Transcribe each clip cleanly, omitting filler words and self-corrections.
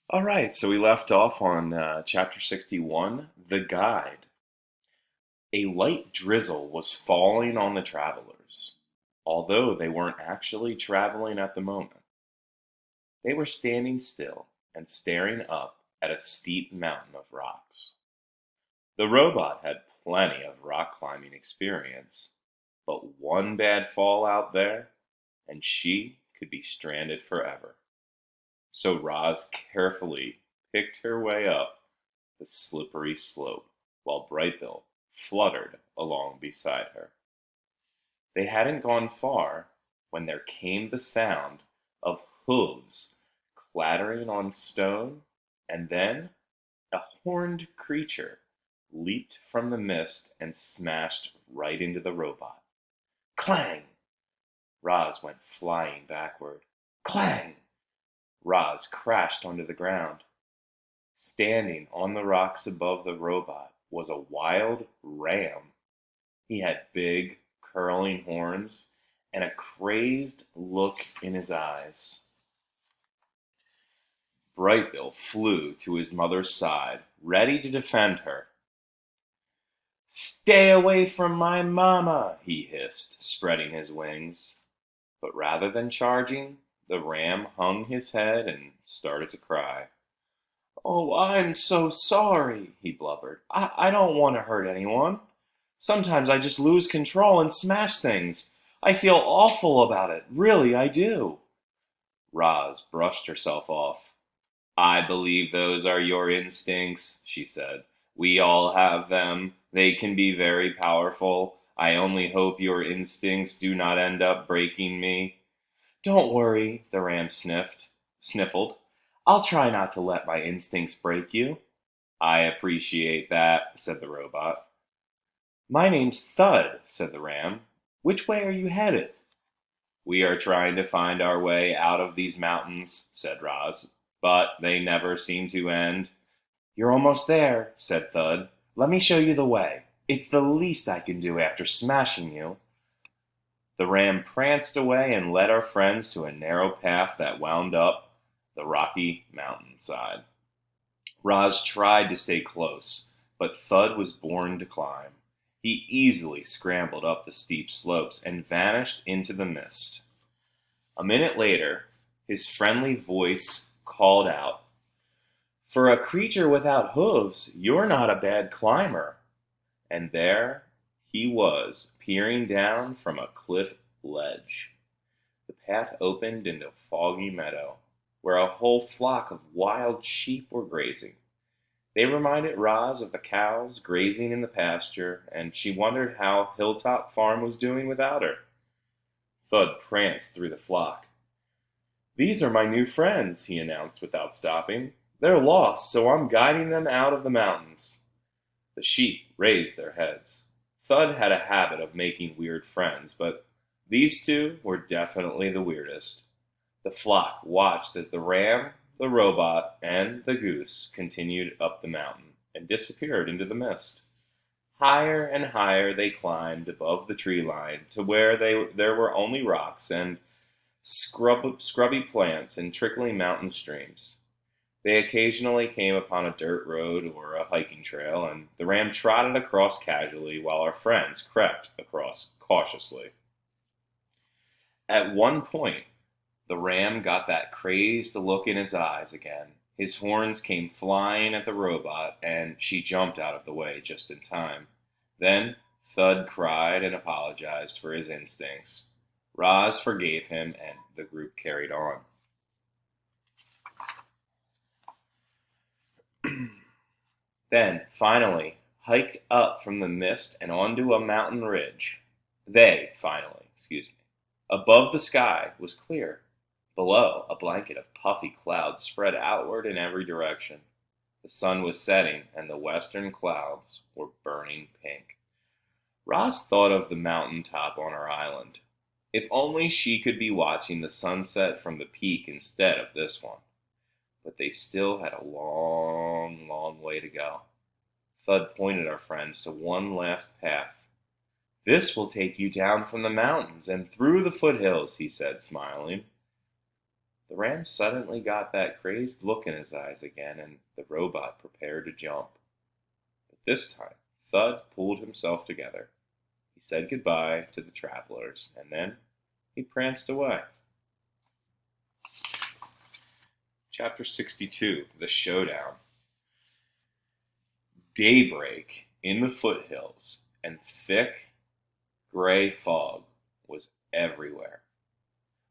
All right, so we left off on chapter 61, The Guide. A light drizzle was falling on the travelers, although they weren't actually traveling at the moment. They were standing still and staring up at a steep mountain of rocks. The robot had plenty of rock climbing experience, but one bad fall out there, and she could be stranded forever. So Roz carefully picked her way up the slippery slope, while Brightbill fluttered along beside her. They hadn't gone far when there came the sound of hooves clattering on stone, and then a horned creature leaped from the mist and smashed right into the robot. Clang! Roz went flying backward. Clang! Roz crashed onto the ground. Standing on the rocks above the robot was a wild ram. He had big, curling horns and a crazed look in his eyes. Brightbill flew to his mother's side, ready to defend her. Stay away from my mama, he hissed, spreading his wings. But rather than charging, the ram hung his head and started to cry. Oh, I'm so sorry, he blubbered. I don't want to hurt anyone. Sometimes I just lose control and smash things. I feel awful about it. Really, I do. Roz brushed herself off. I believe those are your instincts, she said. We all have them. They can be very powerful. I only hope your instincts do not end up breaking me. Don't worry, the ram sniffled. I'll try not to let my instincts break you. I appreciate that, said the robot. My name's Thud, said the ram. Which way are you headed? We are trying to find our way out of these mountains, said Roz, but they never seem to end. You're almost there, said Thud. Let me show you the way. It's the least I can do after smashing you. The ram pranced away and led our friends to a narrow path that wound up the rocky mountainside. Roz tried to stay close, but Thud was born to climb. He easily scrambled up the steep slopes and vanished into the mist. A minute later, his friendly voice called out, For a creature without hooves, you're not a bad climber. And there he was, peering down from a cliff ledge. The path opened into a foggy meadow, where a whole flock of wild sheep were grazing. They reminded Roz of the cows grazing in the pasture, and she wondered how Hilltop Farm was doing without her. Thud pranced through the flock. These are my new friends, he announced without stopping. They're lost, so I'm guiding them out of the mountains. The sheep raised their heads. Thud had a habit of making weird friends, but these two were definitely the weirdest. The flock watched as the ram, the robot, and the goose continued up the mountain and disappeared into the mist. Higher and higher they climbed above the tree line to where there were only rocks and scrubby plants and trickling mountain streams. They occasionally came upon a dirt road or a hiking trail, and the ram trotted across casually while our friends crept across cautiously. At one point, the ram got that crazed look in his eyes again. His horns came flying at the robot, and she jumped out of the way just in time. Then Thud cried and apologized for his instincts. Roz forgave him, and the group carried on. Then, finally, hiked up from the mist and onto a mountain ridge. Above the sky was clear. Below, a blanket of puffy clouds spread outward in every direction. The sun was setting, and the western clouds were burning pink. Roz thought of the mountain top on her island. If only she could be watching the sunset from the peak instead of this one. But they still had a long, long way to go. Thud pointed our friends to one last path. This will take you down from the mountains and through the foothills, he said, smiling. The ram suddenly got that crazed look in his eyes again, and the robot prepared to jump. But this time, Thud pulled himself together. He said goodbye to the travelers, and then he pranced away. Chapter 62, The Showdown. Daybreak in the foothills and thick gray fog was everywhere.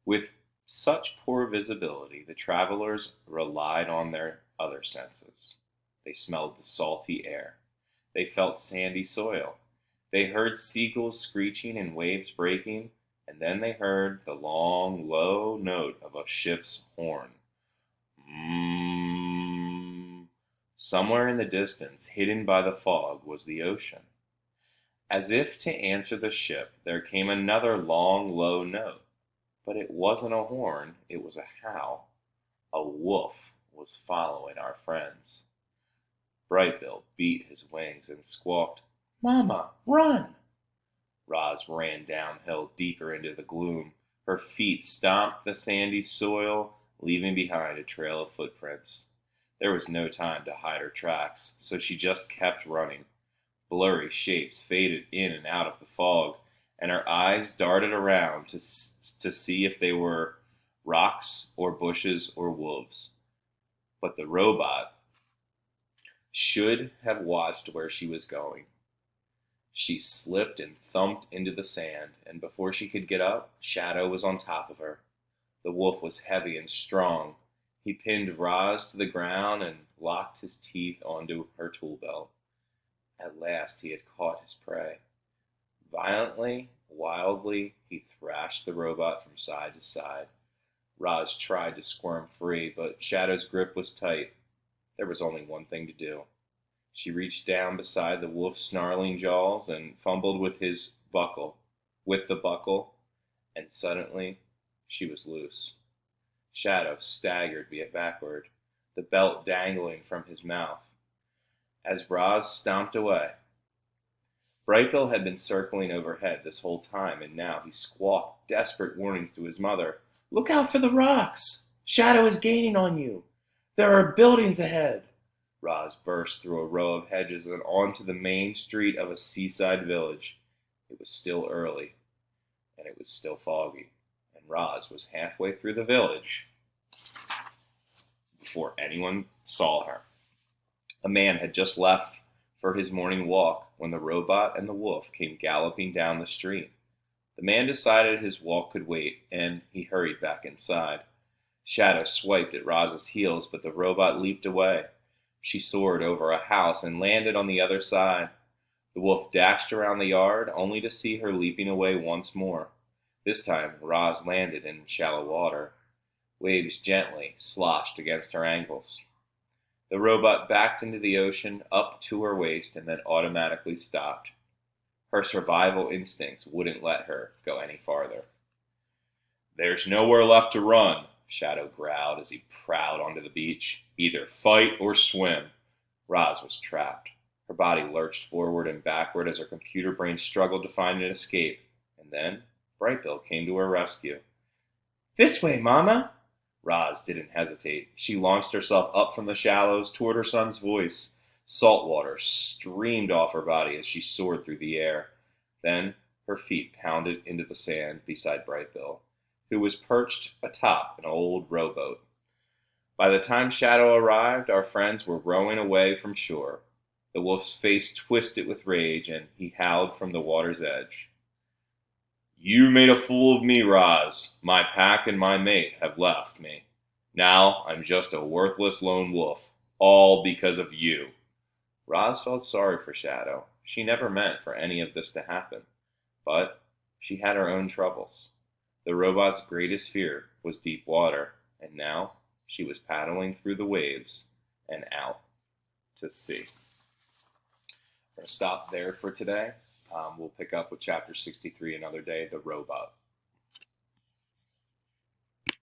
With such poor visibility, the travelers relied on their other senses. They smelled the salty air. They felt sandy soil. They heard seagulls screeching and waves breaking, and then they heard the long, low note of a ship's horn. Somewhere in the distance, hidden by the fog, was the ocean. As if to answer the ship, there came another long, low note. But it wasn't a horn, it was a howl. A wolf was following our friends. Brightbill beat his wings and squawked, "Mama, run!" Roz ran downhill deeper into the gloom. Her feet stomped the sandy soil, leaving behind a trail of footprints. There was no time to hide her tracks, so she just kept running. Blurry shapes faded in and out of the fog, and her eyes darted around to see if they were rocks or bushes or wolves. But the robot should have watched where she was going. She slipped and thumped into the sand, and before she could get up, Shadow was on top of her. The wolf was heavy and strong. He pinned Roz to the ground and locked his teeth onto her tool belt. At last he had caught his prey. Violently, wildly, he thrashed the robot from side to side. Roz tried to squirm free, but Shadow's grip was tight. There was only one thing to do. She reached down beside the wolf's snarling jaws and fumbled with the buckle, and suddenly she was loose. Shadow staggered backward, the belt dangling from his mouth, as Roz stomped away. Brightbill had been circling overhead this whole time, and now he squawked desperate warnings to his mother. "Look out for the rocks! Shadow is gaining on you! There are buildings ahead!" Roz burst through a row of hedges and onto the main street of a seaside village. It was still early, and it was still foggy, and Roz was halfway through the village before anyone saw her. A man had just left for his morning walk when the robot and the wolf came galloping down the street. The man decided his walk could wait, and he hurried back inside. Shadow swiped at Roz's heels, but the robot leaped away. She soared over a house and landed on the other side. The wolf dashed around the yard, only to see her leaping away once more. This time, Roz landed in shallow water. Waves gently sloshed against her ankles. The robot backed into the ocean up to her waist and then automatically stopped. Her survival instincts wouldn't let her go any farther. "There's nowhere left to run," Shadow growled as he prowled onto the beach. "Either fight or swim." Roz was trapped. Her body lurched forward and backward as her computer brain struggled to find an escape. And then Brightbill came to her rescue. "This way, Mama!" Roz didn't hesitate. She launched herself up from the shallows toward her son's voice. Salt water streamed off her body as she soared through the air. Then her feet pounded into the sand beside Brightbill, who was perched atop an old rowboat. By the time Shadow arrived, our friends were rowing away from shore. The wolf's face twisted with rage, and he howled from the water's edge. "You made a fool of me, Roz. My pack and my mate have left me. Now I'm just a worthless lone wolf, all because of you." Roz felt sorry for Shadow. She never meant for any of this to happen. But she had her own troubles. The robot's greatest fear was deep water, and now she was paddling through the waves and out to sea. We're going to stop there for today. We'll pick up with chapter 63 another day, The Robot.